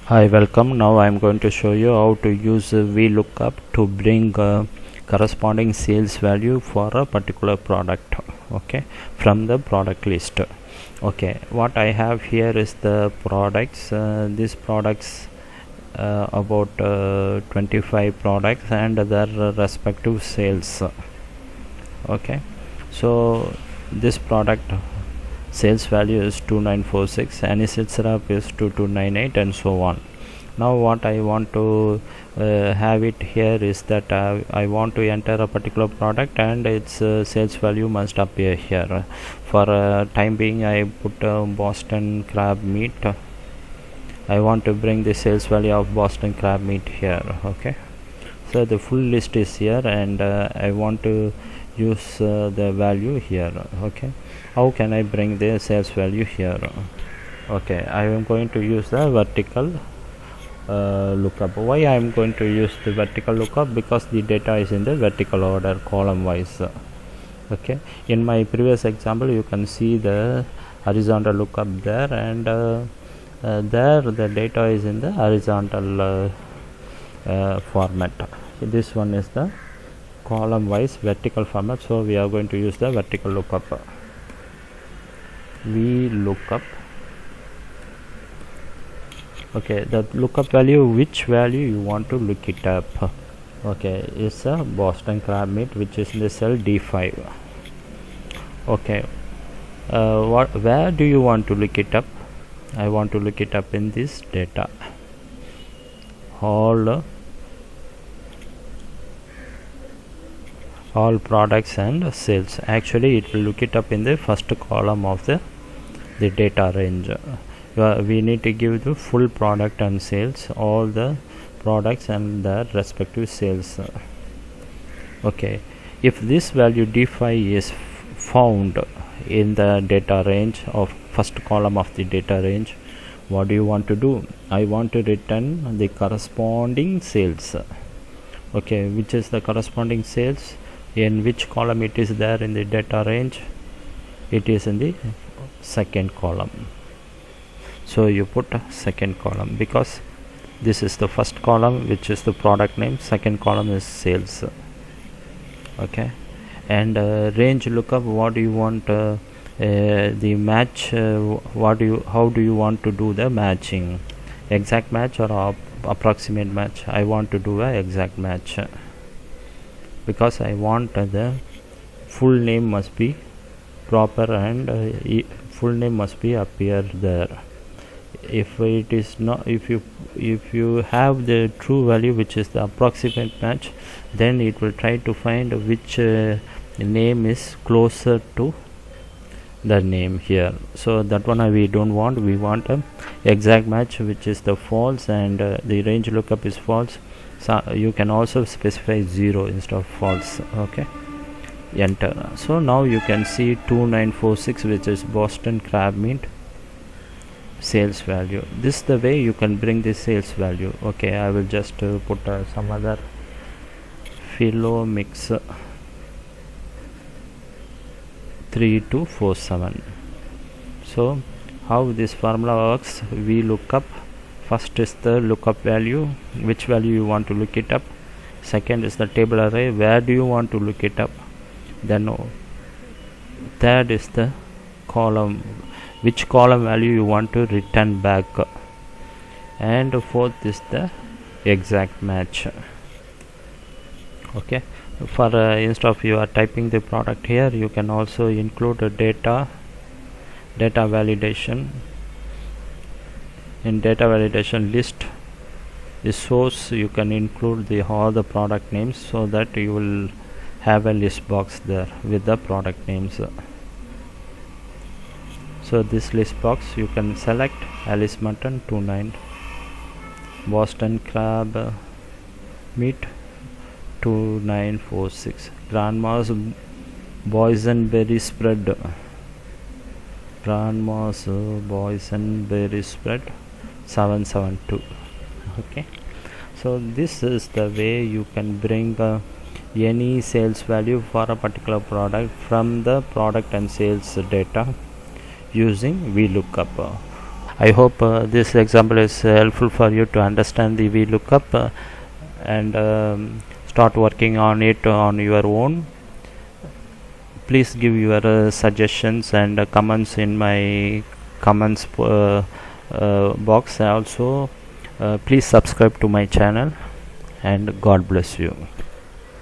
Hi, welcome. Now I am going to show you how to use VLookup to bring corresponding sales value for a particular product, okay, from the product list. Okay, what I have here is the products. These products about 25 products and their respective sales. Okay, so this product sales value is 2946, anisette syrup is 2298, and so on. Now what I want to have it here is that I want to enter a particular product and its sales value must appear here. For time being, I put Boston crab meat. I want to bring the sales value of Boston crab meat here. Okay, so the full list is here, and I want to use the value here. Okay, how can I bring the sales value here? Okay, I am going to use the vertical lookup. Why I am going to use the vertical lookup? Because the data is in the vertical order, column wise. Okay, in my previous example you can see the horizontal lookup there, and there the data is in the horizontal format. This one is the column wise vertical format, so we are going to use the vertical lookup. VLookup. Okay, the lookup value, which value you want to look it up. Okay, is a Boston crab meat, which is in the cell D5. Okay, where do you want to look it up? I want to look it up in this data, all products and sales. Actually it will look it up in the first column of the data range. We need to give the full product and sales, all the products and their respective sales. Okay, if this value D5 is found in the data range of first column of the data range, what do you want to do? I want to return the corresponding sales. Okay, which is the corresponding sales? In which column it is there in the data range? It is in the second column. So you put a second column, because this is the first column, which is the product name. Second column is sales. Okay, and range lookup, what do you want the match? How do you want to do the matching? Exact match or approximate match? I want to do a exact match, because I want the full name must be proper, and full name must be appear there. If it is not, if you have the true value, which is the approximate match, then it will try to find which name is closer to the name here. So that one we don't want. We want a exact match, which is the false, and the range lookup is false. So you can also specify 0 instead of false. Okay, enter. So now you can see 2946, which is Boston crab meat sales value. This is the way you can bring the sales value. Okay, I will just put some other philo mix 3247. So how this formula works? We look up, first is the lookup value, which value you want to look it up. Second is the table array, where do you want to look it up. Then third is the column, which column value you want to return back. And fourth is the exact match. Okay, for instead of you are typing the product here, you can also include a data validation. In data validation list, the source, you can include all the product names, so that you will have a list box there with the product names. So this list box you can select Alice mutton 29, Boston crab meat 2946, grandma's boysenberry spread, grandma's boysenberry spread 772. Okay, so this is the way you can bring any sales value for a particular product from the product and sales data using VLookup. I hope this example is helpful for you to understand the VLookup and start working on it on your own. Please give your suggestions and comments in my comments box. Also please subscribe to my channel, and God bless you.